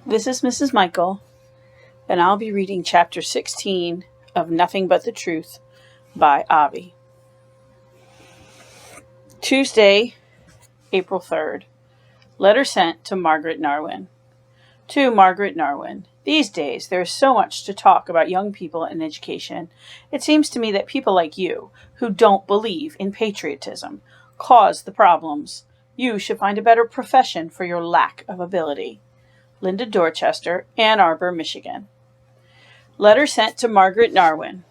This is Mrs. Michael, and I'll be reading Chapter 16 of Nothing But the Truth by Avi. Tuesday, April 3rd. Letter sent to Margaret Narwin. To Margaret Narwin. These days, there is so much to talk about young people and education. It seems to me that people like you, who don't believe in patriotism, cause the problems. You should find a better profession for your lack of ability. Linda Dorchester, Ann Arbor, Michigan. Letter sent to Margaret Narwin.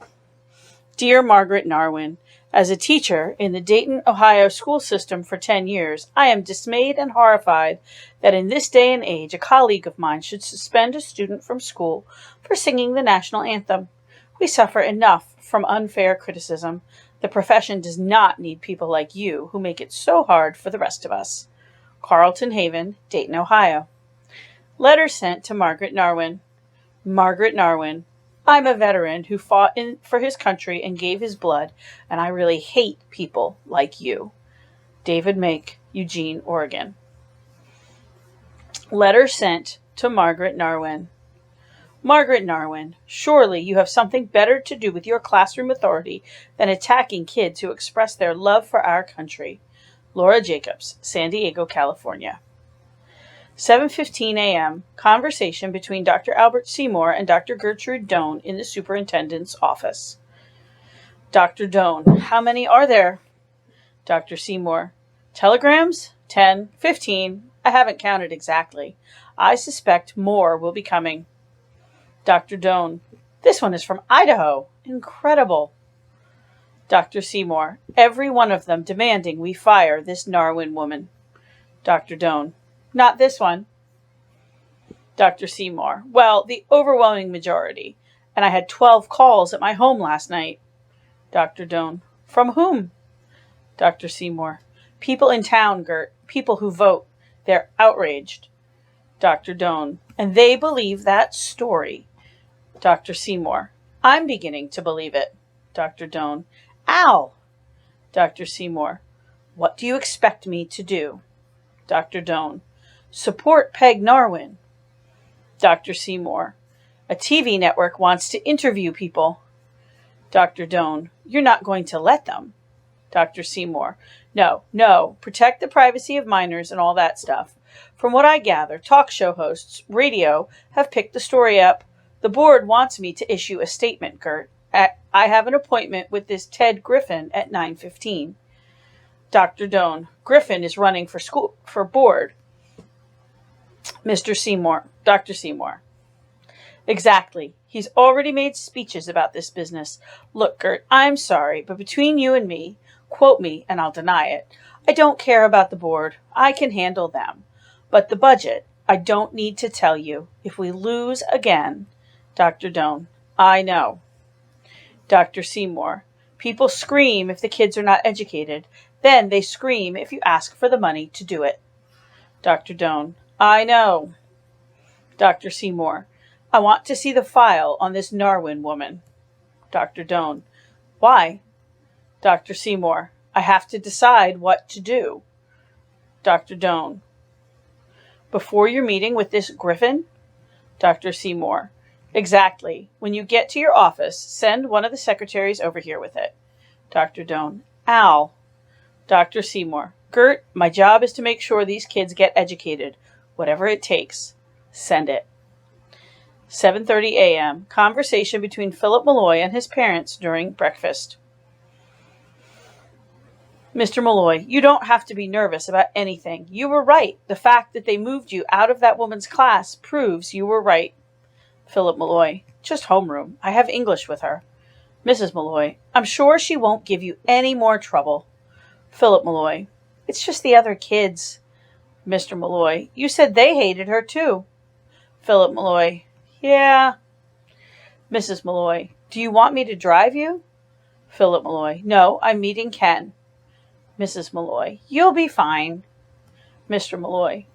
Dear Margaret Narwin, as a teacher in the Dayton, Ohio school system for 10 years, I am dismayed and horrified that in this day and age a colleague of mine should suspend a student from school for singing the national anthem. We suffer enough from unfair criticism. The profession does not need people like you who make it so hard for the rest of us. Carlton Haven, Dayton, Ohio. Letter sent to Margaret Narwin. Margaret Narwin, I'm a veteran who fought for his country and gave his blood, and I really hate people like you. David Make, Eugene, Oregon. Letter sent to Margaret Narwin. Margaret Narwin, surely you have something better to do with your classroom authority than attacking kids who express their love for our country. Laura Jacobs, San Diego, California. 7:15 a.m. Conversation between Dr. Albert Seymour and Dr. Gertrude Doan in the superintendent's office. Dr. Doan, how many are there? Dr. Seymour, telegrams? 10, 15. I haven't counted exactly. I suspect more will be coming. Dr. Doan, this one is from Idaho. Incredible. Dr. Seymour, every one of them demanding we fire this Narwin woman. Dr. Doan, not this one. Dr. Seymour, well, the overwhelming majority. And I had 12 calls at my home last night. Dr. Doan, from whom? Dr. Seymour, people in town, Gert. People who vote. They're outraged. Dr. Doan, and they believe that story. Dr. Seymour, I'm beginning to believe it. Dr. Doan, Al. Dr. Seymour, what do you expect me to do? Dr. Doan, support Peg Narwin. Dr. Seymour, a TV network wants to interview people. Dr. Doan, you're not going to let them. Dr. Seymour, no, protect the privacy of minors and all that stuff. From what I gather, talk show hosts, radio, have picked the story up. The board wants me to issue a statement, Gert. I have an appointment with this Ted Griffin at 9:15. Dr. Doan, Griffin is running for board. Mr. Seymour, Dr. Seymour. Exactly. He's already made speeches about this business. Look, Gert, I'm sorry, but between you and me, quote me and I'll deny it, I don't care about the board. I can handle them. But the budget, I don't need to tell you. If we lose again, Dr. Doan, I know. Dr. Seymour, people scream if the kids are not educated. Then they scream if you ask for the money to do it. Dr. Doan, I know. Dr. Seymour, I want to see the file on this Narwin woman. Dr. Doan, why? Dr. Seymour, I have to decide what to do. Dr. Doan, before your meeting with this Griffin? Dr. Seymour, exactly. When you get to your office, send one of the secretaries over here with it. Dr. Doan, Al. Dr. Seymour, Gert, my job is to make sure these kids get educated. Whatever it takes. Send it. 7:30 a.m. Conversation between Phillip Malloy and his parents during breakfast. Mr. Malloy, you don't have to be nervous about anything. You were right. The fact that they moved you out of that woman's class proves you were right. Phillip Malloy, just homeroom. I have English with her. Mrs. Malloy, I'm sure she won't give you any more trouble. Phillip Malloy, it's just the other kids. Mr. Malloy, you said they hated her too. Phillip Malloy, yeah. Mrs. Malloy, do you want me to drive you? Phillip Malloy, no, I'm meeting Ken. Mrs. Malloy, you'll be fine. Mr. Malloy,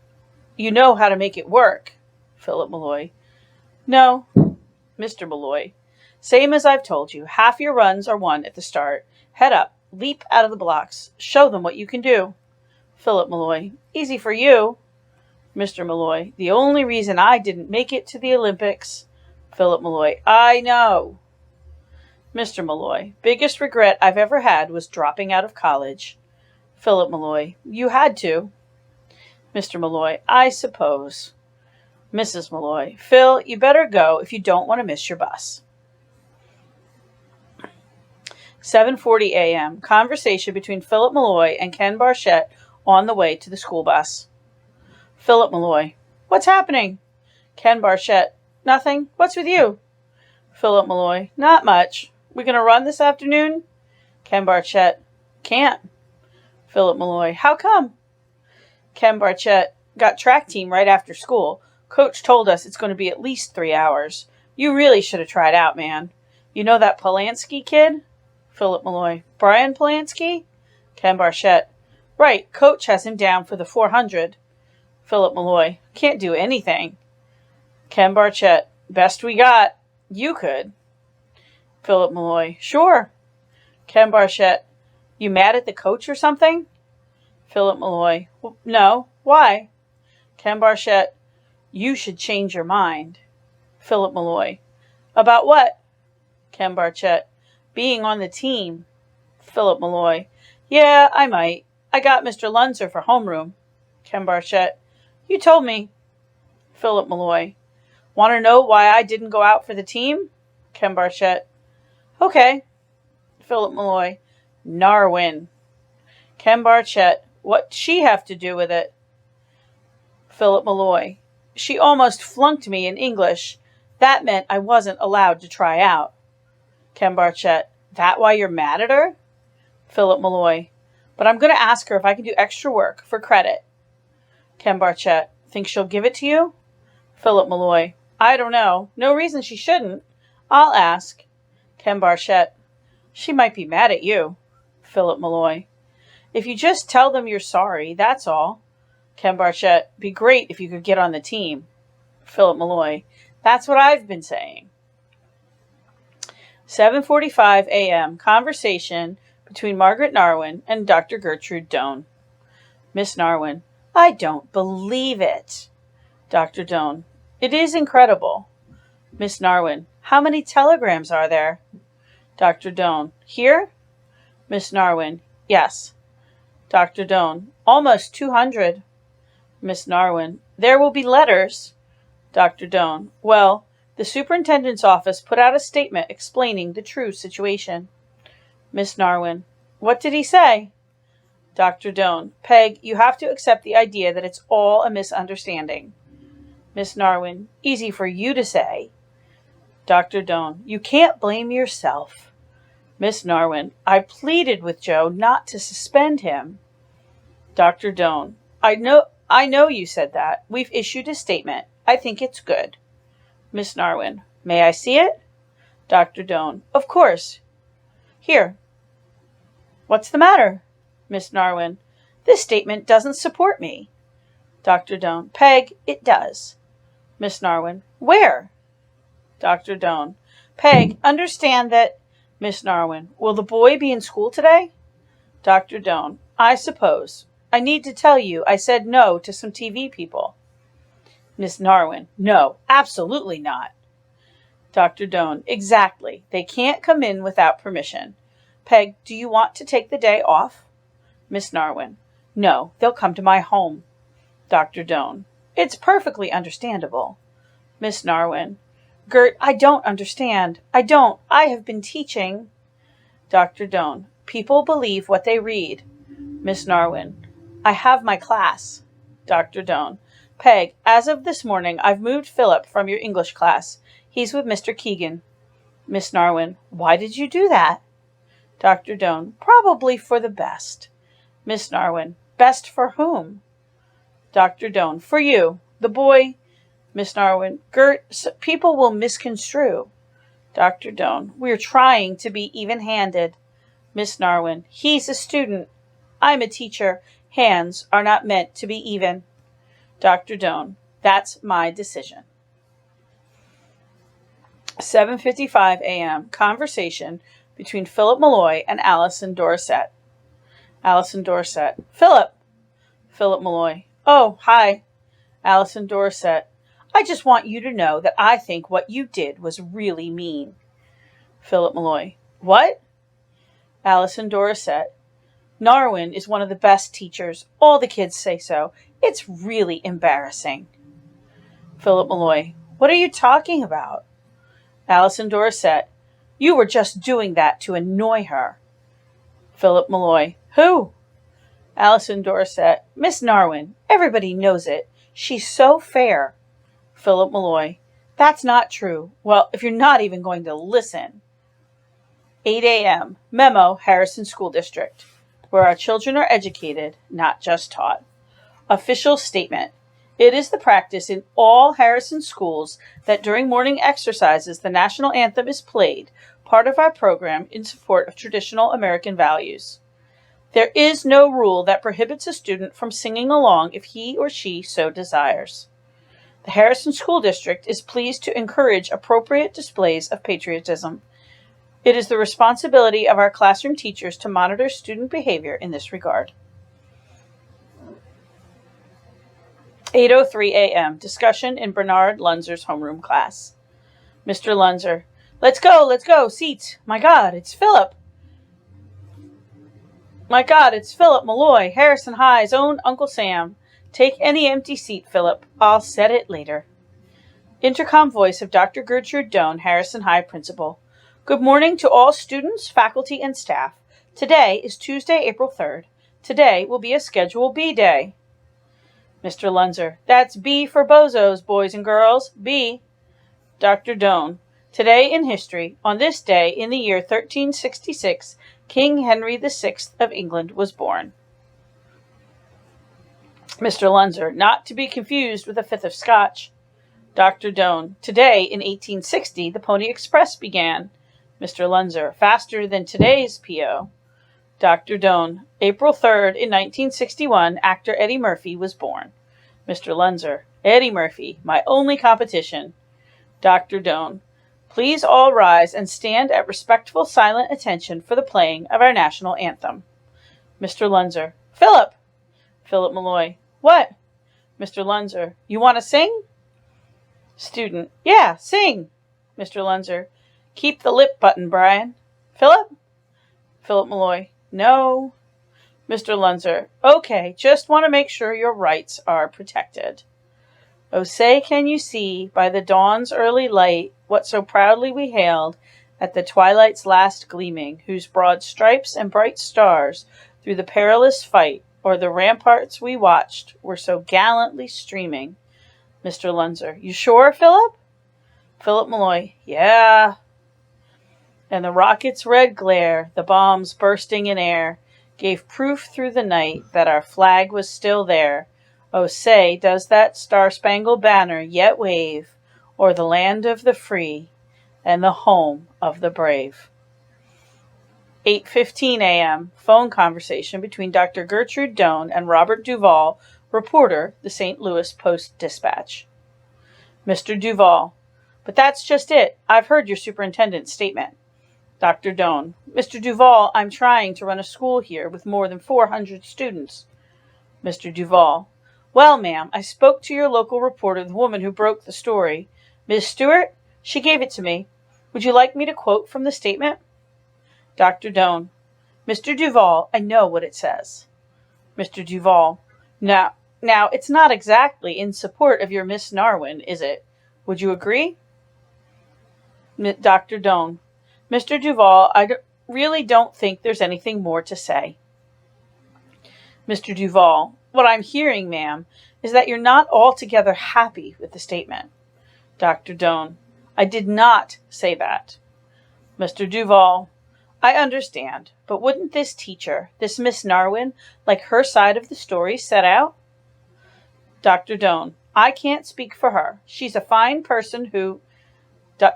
you know how to make it work. Phillip Malloy, no. Mr. Malloy, same as I've told you, half your runs are won at the start. Head up, leap out of the blocks, show them what you can do. Phillip Malloy, easy for you. Mr. Malloy, the only reason I didn't make it to the Olympics. Philip Malloy, I know. Mr. Malloy, biggest regret I've ever had was dropping out of college. Philip Malloy, you had to. Mr. Malloy, I suppose. Mrs. Malloy, Phil, you better go if you don't want to miss your bus. 7:40 a.m. Conversation between Philip Malloy and Ken Barchett on the way to the school bus. Philip Malloy, what's happening? Ken Barchett, nothing. What's with you? Philip Malloy, not much. We gonna run this afternoon? Ken Barchett, can't. Philip Malloy, how come? Ken Barchett, got track team right after school. Coach told us it's going to be at least 3 hours. You really should have tried out, man. You know that Polanski kid? Philip Malloy, Brian Polanski? Ken Barchett, right, Coach has him down for the 400. Philip Malloy, can't do anything. Ken Barchett, best we got. You could. Philip Malloy, sure. Ken Barchett, you mad at the coach or something? Philip Malloy, no. Why? Ken Barchett, you should change your mind. Philip Malloy, about what? Ken Barchett, being on the team. Philip Malloy, yeah, I might. I got Mr. Lunzer for homeroom. Ken Barchett, you told me. Philip Malloy, want to know why I didn't go out for the team? Ken Barchett, okay. Philip Malloy, Narwin. Ken Barchett, what'd she have to do with it? Philip Malloy, she almost flunked me in English. That meant I wasn't allowed to try out. Ken Barchett, that why you're mad at her? Philip Malloy, but I'm going to ask her if I can do extra work for credit. Ken Barchett, think she'll give it to you? Philip Malloy, I don't know. No reason she shouldn't. I'll ask. Ken Barchett, she might be mad at you. Philip Malloy, if you just tell them you're sorry, that's all. Ken Barchett, be great if you could get on the team. Philip Malloy, that's what I've been saying. 7:45 a.m. Conversation between Margaret Narwin and Dr. Gertrude Doan. Miss Narwin, I don't believe it. Dr. Doan, it is incredible. Miss Narwin, how many telegrams are there? Dr. Doan, here? Miss Narwin, yes. Dr. Doan, almost 200. Miss Narwin, there will be letters. Dr. Doan, well, the superintendent's office put out a statement explaining the true situation. Miss Narwin, what did he say? Dr. Doan, Peg, you have to accept the idea that it's all a misunderstanding. Miss Narwin, easy for you to say. Dr. Doan, you can't blame yourself. Miss Narwin, I pleaded with Joe not to suspend him. Dr. Doan, I know you said that. We've issued a statement. I think it's good. Miss Narwin, may I see it? Dr. Doan, of course. Here. What's the matter? Miss Narwin, this statement doesn't support me. Dr. Doan, Peg, it does. Miss Narwin, where? Dr. Doan, Peg, understand that... Miss Narwin, will the boy be in school today? Dr. Doan, I suppose. I need to tell you I said no to some TV people. Miss Narwin, no, absolutely not. Dr. Doan, exactly. They can't come in without permission. Peg, do you want to take the day off? Miss Narwin, no, they'll come to my home. Dr. Doan, it's perfectly understandable. Miss Narwin, Gert, I don't understand. I have been teaching. Dr. Doan, people believe what they read. Miss Narwin, I have my class. Dr. Doan, Peg, as of this morning, I've moved Phillip from your English class. He's with Mr. Keegan. Miss Narwin, why did you do that? Dr. Doan, probably for the best. Miss Narwin, best for whom? Dr. Doan, for you. The boy... Miss Narwin, Gert, people will misconstrue. Dr. Doan, we're trying to be even-handed. Miss Narwin, he's a student. I'm a teacher. Hands are not meant to be even. Dr. Doan, that's my decision. 7:55 a.m. Conversation between Philip Malloy and Allison Dorset. Allison Dorset, Philip. Philip Malloy, oh, hi. Allison Dorset. I just want you to know that I think what you did was really mean. Philip Malloy. What? Allison Dorset. Narwin is one of the best teachers. All the kids say so. It's really embarrassing. Philip Malloy. What are you talking about? Allison Dorset. You were just doing that to annoy her. Philip Malloy. Who? Allison Dorset. Miss Narwin. Everybody knows it. She's so fair. Philip Malloy. That's not true. Well, if you're not even going to listen. 8 a.m. Memo, Harrison School District, where our children are educated, not just taught. Official statement. It is the practice in all Harrison schools that during morning exercises the national anthem is played, part of our program in support of traditional American values. There is no rule that prohibits a student from singing along if he or she so desires. The Harrison School District is pleased to encourage appropriate displays of patriotism. It is the responsibility of our classroom teachers to monitor student behavior in this regard. 8:03 a.m. Discussion in Bernard Lunzer's homeroom class. Mr. Lunzer. Let's go, seats. My God, it's Phillip. Malloy, Harrison High's own Uncle Sam. Take any empty seat, Phillip. I'll set it later. Intercom voice of Dr. Gertrude Doan, Harrison High Principal. Good morning to all students, faculty, and staff. Today is Tuesday, April 3rd. Today will be a Schedule B day. Mr. Lunzer. That's B for bozos, boys and girls. B. Dr. Doan. Today in history, on this day in the year 1366, King Henry VI of England was born. Mr. Lunzer. Not to be confused with a fifth of Scotch. Dr. Doan. Today in 1860, the Pony Express began. Mr. Lunzer. Faster than today's P.O. Dr. Doan. April 3rd, in 1961, actor Eddie Murphy was born. Mr. Lunzer. Eddie Murphy, my only competition. Dr. Doan. Please all rise and stand at respectful silent attention for the playing of our national anthem. Mr. Lunzer. Phillip! Philip Malloy. What? Mr. Lunzer. You want to sing? Student. Yeah, sing. Mr. Lunzer. Keep the lip button, Brian. Phillip? Philip Malloy. No. Mr. Lunzer. Okay, just want to make sure your rights are protected. Oh, say can you see, by the dawn's early light, what so proudly we hailed, at the twilight's last gleaming, whose broad stripes and bright stars, through the perilous fight, o'er the ramparts we watched, were so gallantly streaming. Mr. Lunzer. You sure, Phillip? Philip Malloy. Yeah. And the rocket's red glare, the bombs bursting in air, gave proof through the night that our flag was still there. Oh, say, does that star-spangled banner yet wave o'er the land of the free and the home of the brave? 8:15 a.m. Phone conversation between Dr. Gertrude Doan and Robert Duvall, reporter, the St. Louis Post-Dispatch. Mr. Duvall. But that's just it. I've heard your superintendent's statement. Dr. Doan. Mr. Duvall, I'm trying to run a school here with more than 400 students. Mr. Duvall. Well, ma'am, I spoke to your local reporter, the woman who broke the story. Miss Stewart? She gave it to me. Would you like me to quote from the statement? Dr. Doan. Mr. Duvall, I know what it says. Mr. Duvall. Now, it's not exactly in support of your Miss Narwin, is it? Would you agree? Dr. Doan. Mr. Duvall, I really don't think there's anything more to say. Mr. Duvall. What I'm hearing, ma'am, is that you're not altogether happy with the statement. Dr. Doan. I did not say that. Mr. Duvall. I understand, but wouldn't this teacher, this Miss Narwin, like her side of the story set out? Dr. Doan. I can't speak for her. She's a fine person who...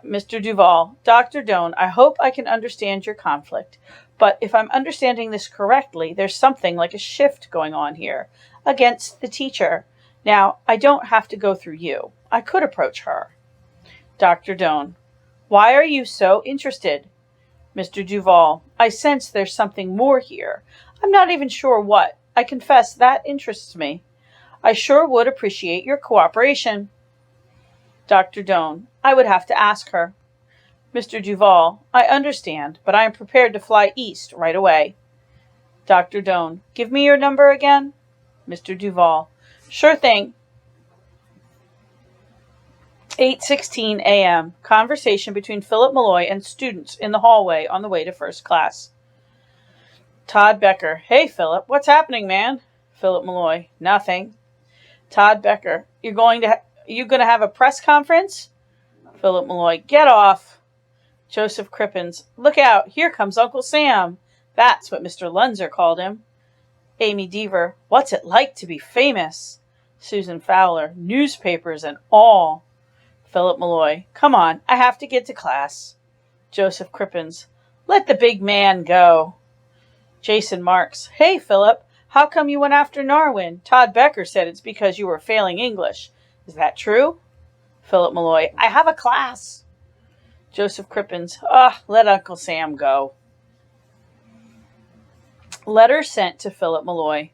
Mr. Duvall. Dr. Doan, I hope I can understand your conflict, but if I'm understanding this correctly, there's something like a shift going on here against the teacher. Now, I don't have to go through you. I could approach her. Dr. Doan. Why are you so interested? Mr. Duvall. I sense there's something more here. I'm not even sure what. I confess that interests me. I sure would appreciate your cooperation. Dr. Doan, I would have to ask her. Mr. Duval, I understand, but I am prepared to fly east right away. Dr. Doan, give me your number again. Mr. Duval, sure thing. 8:16 a.m. Conversation between Phillip Malloy and students in the hallway on the way to first class. Todd Becker, hey Phillip, what's happening, man? Phillip Malloy, nothing. Todd Becker, you going to have a press conference? Phillip Malloy, get off. Joseph Crippens, look out, here comes Uncle Sam. That's what Mr. Lunzer called him. Amy Deaver, what's it like to be famous? Susan Fowler, newspapers and all. Phillip Malloy, come on, I have to get to class. Joseph Crippens, let the big man go. Jason Marks, hey Phillip, how come you went after Narwin? Todd Becker said it's because you were failing English. Is that true? Phillip Malloy, I have a class. Joseph Crippens, let Uncle Sam go. Letter sent to Phillip Malloy.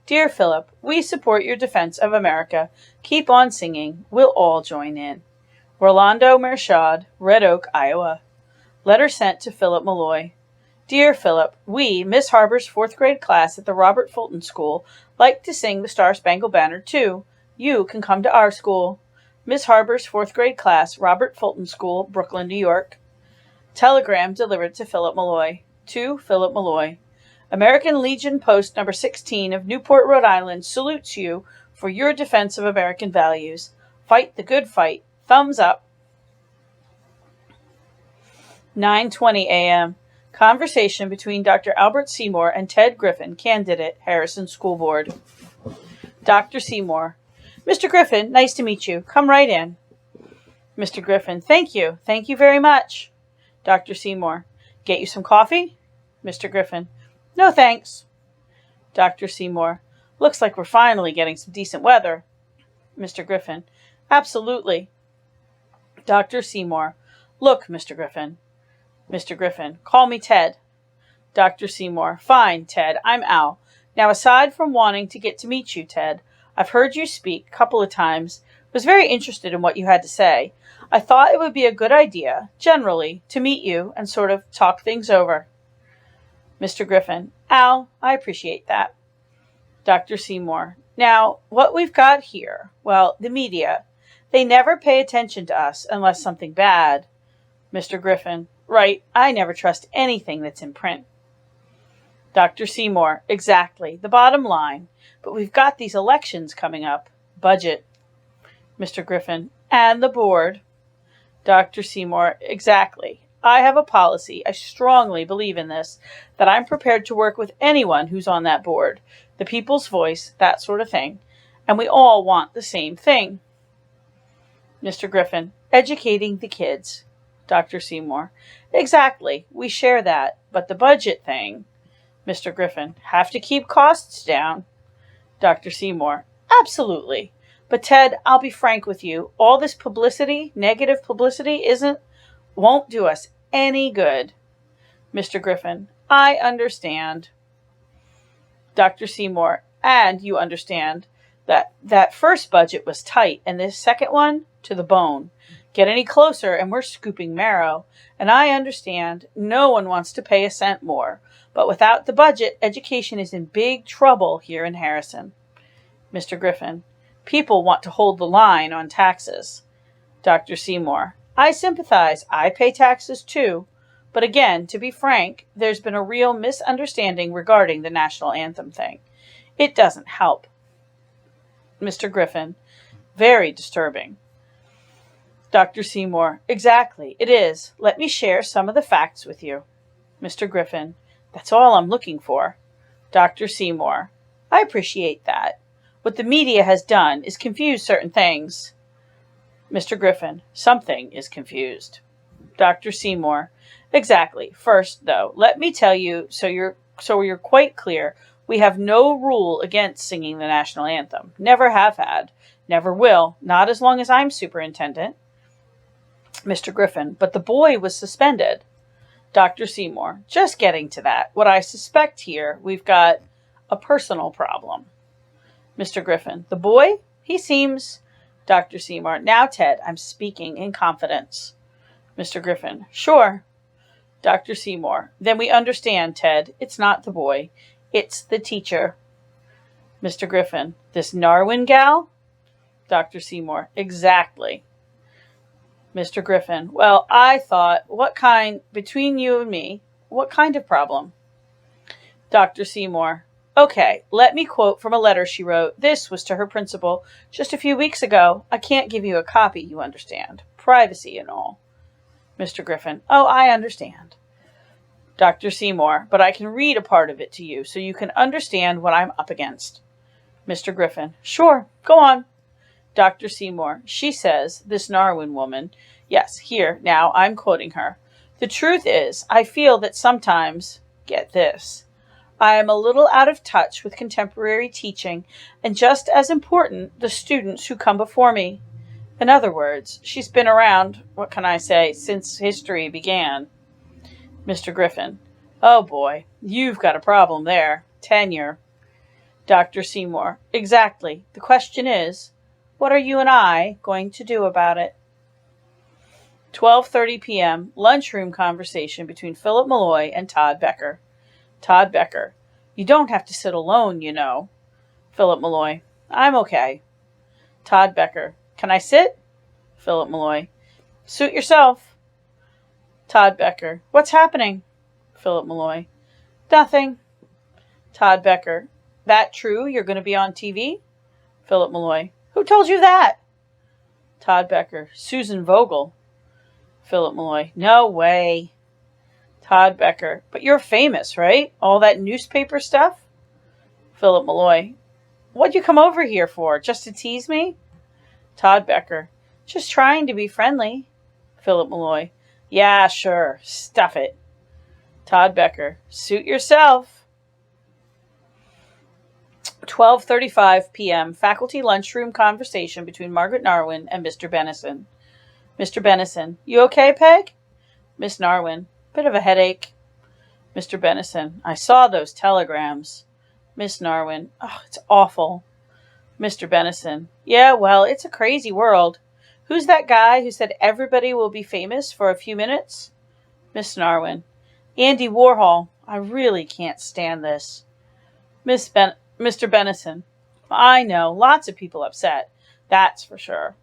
Dear Phillip, we support your defense of America. Keep on singing. We'll all join in. Rolando Mershad, Red Oak, Iowa. Letter sent to Phillip Malloy. Dear Phillip, we, Miss Harbor's 4th grade class at the Robert Fulton School, like to sing the Star-Spangled Banner too. You can come to our school. Miss Harbor's 4th grade class, Robert Fulton School, Brooklyn, New York. Telegram delivered to Phillip Malloy. To Phillip Malloy. American Legion Post number 16 of Newport, Rhode Island salutes you for your defense of American values. Fight the good fight. Thumbs up. 9:20 a.m. Conversation between Dr. Albert Seymour and Ted Griffin, candidate, Harrison School Board. Dr. Seymour, Mr. Griffin, nice to meet you. Come right in. Mr. Griffin, thank you. Thank you very much. Dr. Seymour, get you some coffee? Mr. Griffin, no thanks. Dr. Seymour, looks like we're finally getting some decent weather. Mr. Griffin, absolutely. Dr. Seymour, look, Mr. Griffin. Mr. Griffin, call me Ted. Dr. Seymour, fine, Ted, I'm Al. Now, aside from wanting to get to meet you, Ted, I've heard you speak a couple of times, was very interested in what you had to say. I thought it would be a good idea, generally, to meet you and sort of talk things over. Mr. Griffin, Al, I appreciate that. Dr. Seymour, now, what we've got here, well, the media, they never pay attention to us unless something bad. Mr. Griffin, right, I never trust anything that's in print. Dr. Seymour, exactly, the bottom line. But we've got these elections coming up. Budget. Mr. Griffin, and the board. Dr. Seymour, exactly. I have a policy, I strongly believe in this, that I'm prepared to work with anyone who's on that board. The people's voice, that sort of thing. And we all want the same thing. Mr. Griffin, educating the kids. Dr. Seymour, exactly. We share that. But the budget thing. Mr. Griffin, have to keep costs down. Dr. Seymour, absolutely. But Ted, I'll be frank with you. All this publicity, negative publicity, won't do us any good. Mr. Griffin, I understand. Dr. Seymour, and you understand that first budget was tight, and this second one, to the bone. Get any closer, and we're scooping marrow. And I understand no one wants to pay a cent more. But without the budget, education is in big trouble here in Harrison. Mr. Griffin, people want to hold the line on taxes. Dr. Seymour, I sympathize. I pay taxes too. But again, to be frank, there's been a real misunderstanding regarding the national anthem thing. It doesn't help. Mr. Griffin, very disturbing. Dr. Seymour, exactly, it is. Let me share some of the facts with you. Mr. Griffin, that's all I'm looking for. Dr. Seymour, I appreciate that. What the media has done is confuse certain things. Mr. Griffin, something is confused. Dr. Seymour, exactly. First, though, let me tell you so you're quite clear, we have no rule against singing the national anthem. Never have had. Never will. Not as long as I'm superintendent. Mr. Griffin, but the boy was suspended. Dr. Seymour, just getting to that. What I suspect here, we've got a personal problem. Mr. Griffin. The boy? He seems... Dr. Seymour. Now, Ted, I'm speaking in confidence. Mr. Griffin. Sure. Dr. Seymour. Then we understand, Ted. It's not the boy. It's the teacher. Mr. Griffin. This Narwin gal? Dr. Seymour. Exactly. Mr. Griffin. Well, I thought, between you and me, what kind of problem? Dr. Seymour. Okay, let me quote from a letter she wrote. This was to her principal just a few weeks ago. I can't give you a copy, you understand. Privacy and all. Mr. Griffin. Oh, I understand. Dr. Seymour. But I can read a part of it to you so you can understand what I'm up against. Mr. Griffin. Sure, go on. Dr. Seymour. She says, this Narwin woman, yes, here, now I'm quoting her. The truth is, I feel that sometimes, get this, I am a little out of touch with contemporary teaching, and just as important, the students who come before me. In other words, she's been around, what can I say, since history began. Mr. Griffin. Oh boy, you've got a problem there. Tenure. Dr. Seymour. Exactly. The question is, what are you and I going to do about it? 12:30 p.m. Lunchroom conversation between Phillip Malloy and Todd Becker. Todd Becker. You don't have to sit alone, you know. Phillip Malloy. I'm okay. Todd Becker. Can I sit? Phillip Malloy. Suit yourself. Todd Becker. What's happening? Phillip Malloy. Nothing. Todd Becker. That true? You're going to be on TV? Phillip Malloy. Who told you that? Todd Becker. Susan Vogel. Phillip Malloy. No way. Todd Becker. But you're famous, right? All that newspaper stuff? Phillip Malloy. What'd you come over here for? Just to tease me? Todd Becker. Just trying to be friendly. Phillip Malloy. Yeah, sure. Stuff it. Todd Becker. Suit yourself. 12:35 p.m. Faculty lunchroom conversation between Margaret Narwin and Mr. Bennison. Mr. Bennison. You okay, Peg? Miss Narwin. Bit of a headache. Mr. Bennison. I saw those telegrams. Miss Narwin. Oh, it's awful. Mr. Bennison. Yeah, well, it's a crazy world. Who's that guy who said everybody will be famous for a few minutes? Miss Narwin. Andy Warhol. I really can't stand this. Mr. Bennison. I know, lots of people upset. That's for sure.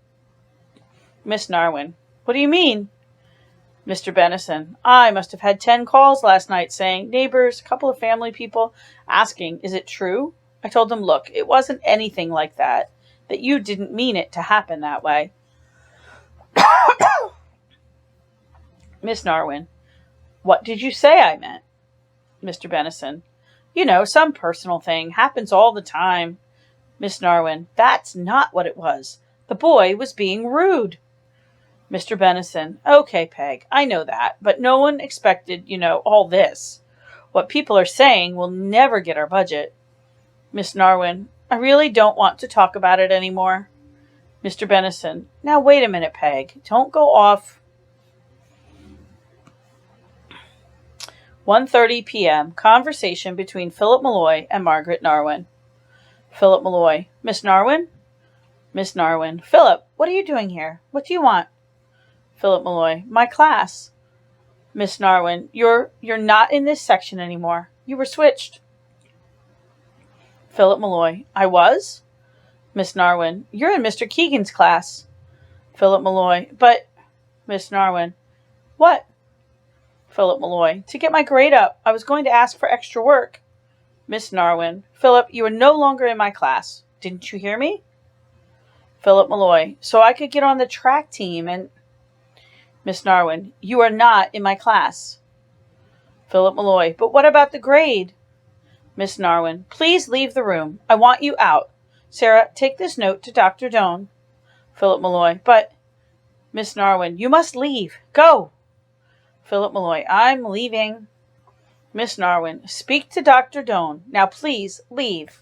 Miss Narwin. What do you mean? Mr. Bennison. I must have had 10 calls last night saying, neighbors, a couple of family people, asking, is it true? I told them, look, it wasn't anything like that you didn't mean it to happen that way. Miss Narwin. What did you say I meant? Mr. Bennison. You know, some personal thing. Happens all the time. Miss Narwin. That's not what it was. The boy was being rude. Mr. Bennison. Okay, Peg, I know that, but no one expected, all this. What people are saying will never get our budget. Miss Narwin. I really don't want to talk about it anymore. Mr. Bennison. Now wait a minute, Peg. Don't go off. 1:30 p.m. Conversation between Phillip Malloy and Margaret Narwin. Phillip Malloy. Miss Narwin? Miss Narwin. Phillip, what are you doing here? What do you want? Phillip Malloy. My class. Miss Narwin. You're not in this section anymore. You were switched. Phillip Malloy. I was? Miss Narwin. You're in Mr. Keegan's class. Phillip Malloy. But... Miss Narwin. What? Phillip Malloy. To get my grade up, I was going to ask for extra work. Miss Narwin. Phillip, you are no longer in my class. Didn't you hear me? Phillip Malloy. So I could get on the track team and... Miss Narwin. You are not in my class. Phillip Malloy. But what about the grade? Miss Narwin. Please leave the room. I want you out. Sarah, take this note to Dr. Doan. Phillip Malloy. But... Miss Narwin. You must leave. Go. Phillip Malloy. I'm leaving. Miss Narwin. Speak to Dr. Doan. Now please leave.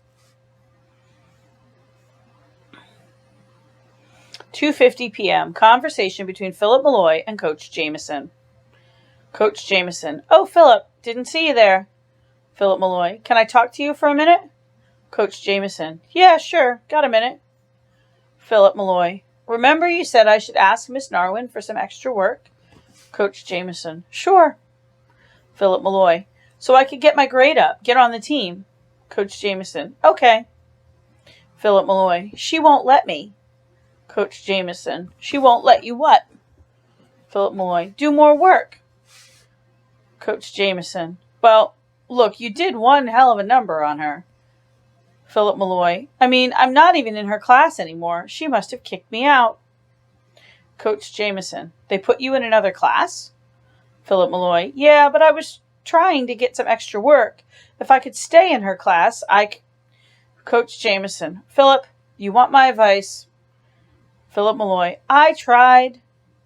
2:50 p.m. Conversation between Phillip Malloy and Coach Jameson. Coach Jameson. Oh, Phillip, didn't see you there. Phillip Malloy. Can I talk to you for a minute? Coach Jameson. Yeah, sure. Got a minute. Phillip Malloy. Remember you said I should ask Miss Narwin for some extra work? Coach Jameson. Sure. Phillip Malloy. So I could get my grade up, get on the team. Coach Jameson. Okay. Phillip Malloy. She won't let me. Coach Jameson. She won't let you what? Phillip Malloy. Do more work. Coach Jameson. Well, look, you did one hell of a number on her. Phillip Malloy. I mean, I'm not even in her class anymore. She must have kicked me out. Coach Jameson. They put you in another class? Phillip Malloy. Yeah, but I was trying to get some extra work. If I could stay in her class, Coach Jameson. Phillip, you want my advice? Phillip Malloy. I tried.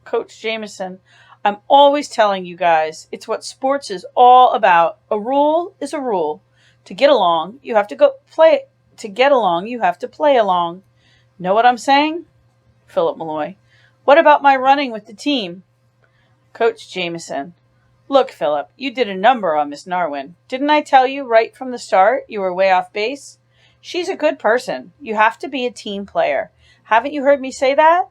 Coach Jameson. I'm always telling you guys, it's what sports is all about. A rule is a rule. To get along, you have to go play. To get along, you have to play along. Know what I'm saying? Phillip Malloy. What about my running with the team? Coach Jameson. Look, Phillip, you did a number on Miss Narwin. Didn't I tell you right from the start you were way off base? She's a good person. You have to be a team player. Haven't you heard me say that?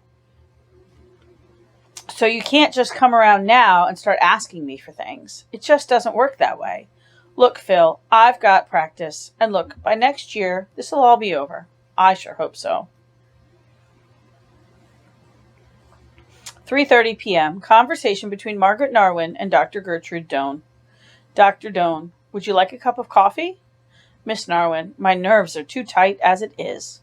So you can't just come around now and start asking me for things. It just doesn't work that way. Look, Phil, I've got practice. And look, by next year, this will all be over. I sure hope so. 3:30 p.m. Conversation between Margaret Narwin and Dr. Gertrude Doan. Dr. Doan. Would you like a cup of coffee? Miss Narwin. My nerves are too tight as it is.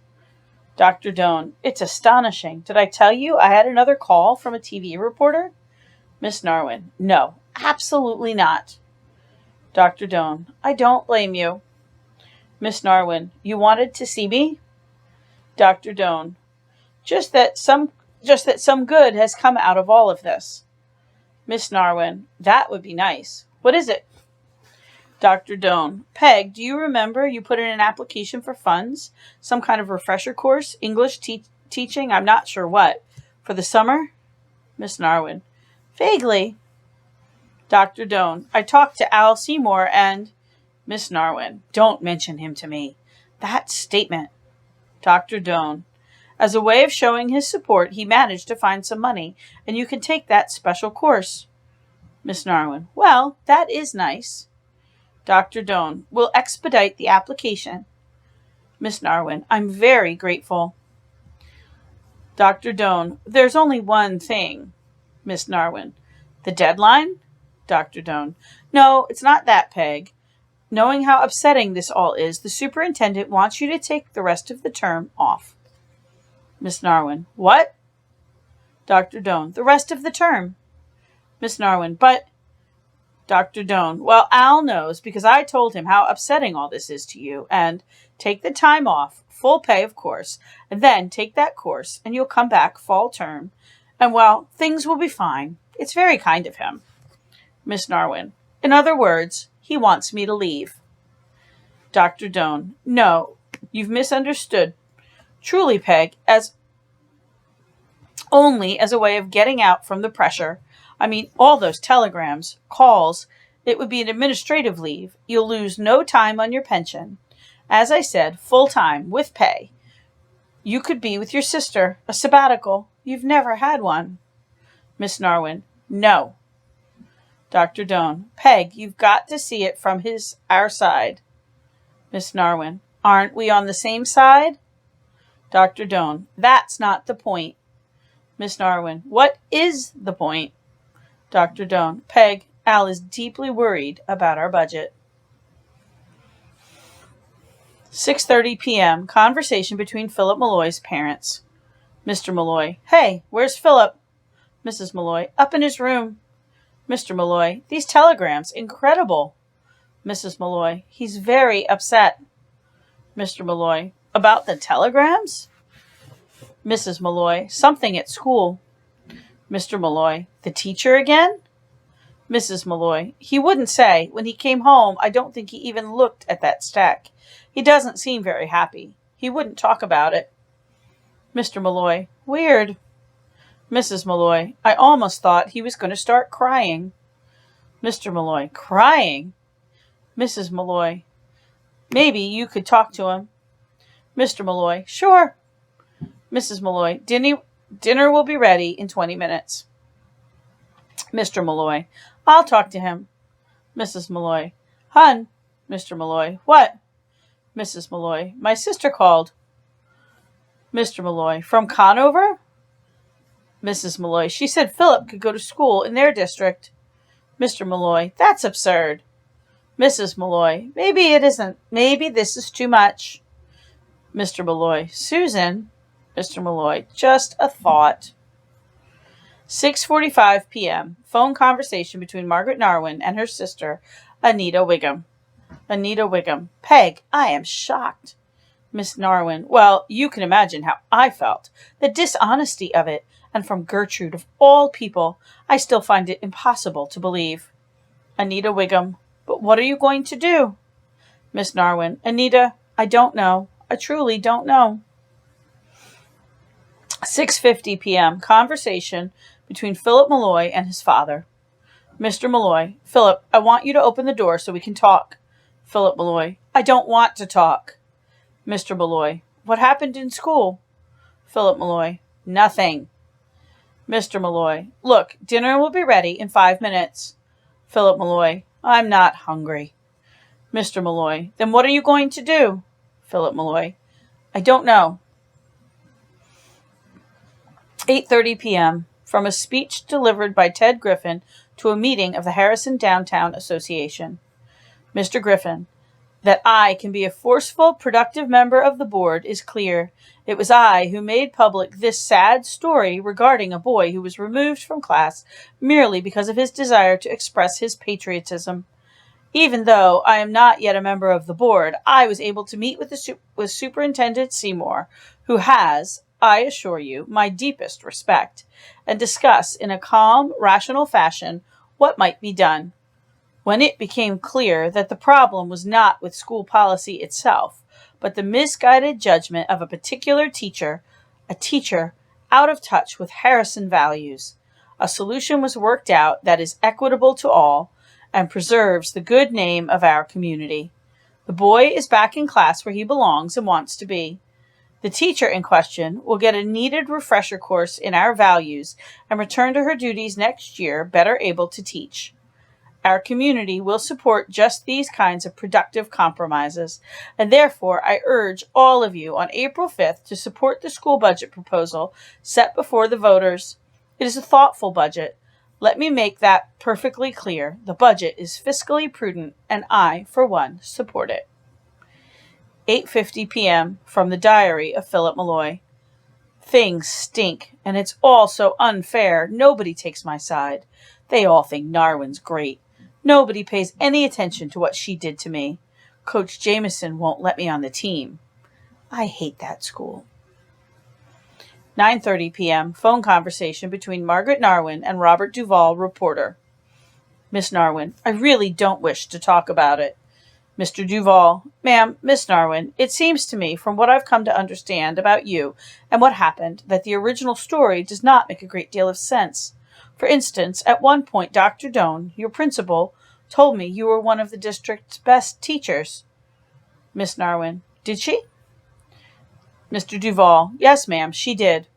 Dr. Doan. It's astonishing. Did I tell you I had another call from a TV reporter? Miss Narwin. No, absolutely not. Dr. Doan. I don't blame you. Miss Narwin. You wanted to see me? Dr. Doan. Just that some good has come out of all of this. Miss Narwin. That would be nice. What is it? Dr. Doan. Peg, do you remember you put in an application for funds? Some kind of refresher course? English teaching? I'm not sure what. For the summer? Miss Narwin. Vaguely. Dr. Doan. I talked to Al Seymour and... Miss Narwin. Don't mention him to me. That statement. Dr. Doan. As a way of showing his support, he managed to find some money, and you can take that special course. Miss Narwin. Well, that is nice. Dr. Doan. We'll expedite the application. Miss Narwin. I'm very grateful. Dr. Doan. There's only one thing. Miss Narwin. The deadline? Dr. Doan. No, it's not that, Peg. Knowing how upsetting this all is, the superintendent wants you to take the rest of the term off. Miss Narwin. What? Dr. Doan. The rest of the term. Miss Narwin. But... Dr. Doan. Well, Al knows because I told him how upsetting all this is to you. And take the time off, full pay, of course, and then take that course, and you'll come back fall term. And, well, things will be fine. It's very kind of him. Miss Narwin. In other words, he wants me to leave. Dr. Doan. No, you've misunderstood. Truly, Peg, only as a way of getting out from the pressure. I mean, all those telegrams, calls, it would be an administrative leave. You'll lose no time on your pension. As I said, full time, with pay. You could be with your sister, a sabbatical. You've never had one. Miss Narwin. No. Dr. Doan. Peg, you've got to see it from our side. Miss Narwin. Aren't we on the same side? Dr. Doan. That's not the point. Miss Narwin. What is the point? Dr. Doan. Peg, Al is deeply worried about our budget. 6:30 p.m. Conversation between Phillip Malloy's parents. Mr. Malloy. Hey, where's Phillip? Mrs. Malloy. Up in his room. Mr. Malloy. These telegrams. Incredible. Mrs. Malloy. He's very upset. Mr. Malloy. About the telegrams? Mrs. Malloy. Something at school. Mr. Malloy. The teacher again? Mrs. Malloy. He wouldn't say. When he came home, I don't think he even looked at that stack. He doesn't seem very happy. He wouldn't talk about it. Mr. Malloy. Weird. Mrs. Malloy. I almost thought he was going to start crying. Mr. Malloy. Crying? Mrs. Malloy. Maybe you could talk to him. Mr. Malloy, sure. Mrs. Malloy, dinner will be ready in 20 minutes. Mr. Malloy, I'll talk to him. Mrs. Malloy, Hun. Mr. Malloy, what? Mrs. Malloy, my sister called. Mr. Malloy, from Conover? Mrs. Malloy, she said Phillip could go to school in their district. Mr. Malloy, that's absurd. Mrs. Malloy, maybe it isn't. Maybe this is too much. Mr. Malloy, Susan. Mr. Malloy, just a thought. 6:45 p.m. Phone conversation between Margaret Narwin and her sister, Anita Wiggum. Anita Wiggum, Peg, I am shocked. Miss Narwin, well, you can imagine how I felt. The dishonesty of it, and from Gertrude of all people, I still find it impossible to believe. Anita Wiggum, but what are you going to do? Miss Narwin, Anita, I don't know. I truly don't know. 6:50 p.m. Conversation between Phillip Malloy and his father. Mr. Malloy, Phillip, I want you to open the door so we can talk. Phillip Malloy, I don't want to talk. Mr. Malloy, what happened in school? Phillip Malloy, nothing. Mr. Malloy, look, dinner will be ready in 5 minutes. Phillip Malloy, I'm not hungry. Mr. Malloy, then what are you going to do? Phillip Malloy, I don't know. 8:30 p.m. From a speech delivered by Ted Griffin to a meeting of the Harrison Downtown Association. Mr. Griffin, that I can be a forceful, productive member of the board is clear. It was I who made public this sad story regarding a boy who was removed from class merely because of his desire to express his patriotism. Even though I am not yet a member of the board, I was able to meet with Superintendent Seymour, who has, I assure you, my deepest respect, and discuss in a calm, rational fashion what might be done. When it became clear that the problem was not with school policy itself, but the misguided judgment of a particular teacher, a teacher out of touch with Harrison values, a solution was worked out that is equitable to all and preserves the good name of our community. The boy is back in class where he belongs and wants to be. The teacher in question will get a needed refresher course in our values and return to her duties next year better able to teach. Our community will support just these kinds of productive compromises, and therefore I urge all of you on April 5th to support the school budget proposal set before the voters. It is a thoughtful budget. Let me make that perfectly clear. The budget is fiscally prudent, and I, for one, support it. 8:50 p.m. From the diary of Phillip Malloy. Things stink, and it's all so unfair. Nobody takes my side. They all think Narwin's great. Nobody pays any attention to what she did to me. Coach Jameson won't let me on the team. I hate that school. 9:30 p.m. Phone conversation between Margaret Narwin and Robert Duvall, reporter. Miss Narwin, I really don't wish to talk about it. Mr. Duvall, ma'am, Miss Narwin, it seems to me, from what I've come to understand about you and what happened, that the original story does not make a great deal of sense. For instance, at one point, Dr. Doane, your principal, told me you were one of the district's best teachers. Miss Narwin, did she? Mr. Duvall, yes, ma'am, she did.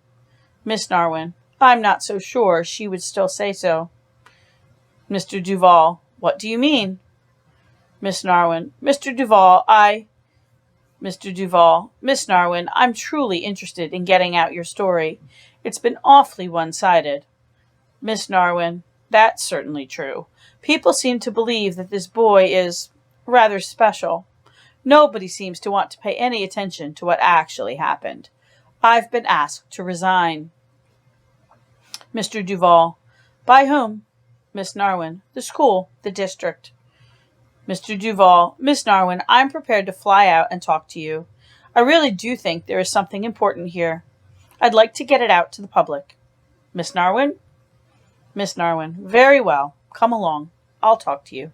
Miss Narwin, I'm not so sure she would still say so. Mr. Duvall, what do you mean? Miss Narwin, Mr. Duvall, Mr. Duvall, Miss Narwin, I'm truly interested in getting out your story. It's been awfully one-sided. Miss Narwin, that's certainly true. People seem to believe that this boy is rather special. Nobody seems to want to pay any attention to what actually happened. I've been asked to resign. Mr. Duvall, by whom? Miss Narwin, the school, the district. Mr. Duvall, Miss Narwin, I'm prepared to fly out and talk to you. I really do think there is something important here. I'd like to get it out to the public. Miss Narwin? Miss Narwin, very well. Come along. I'll talk to you.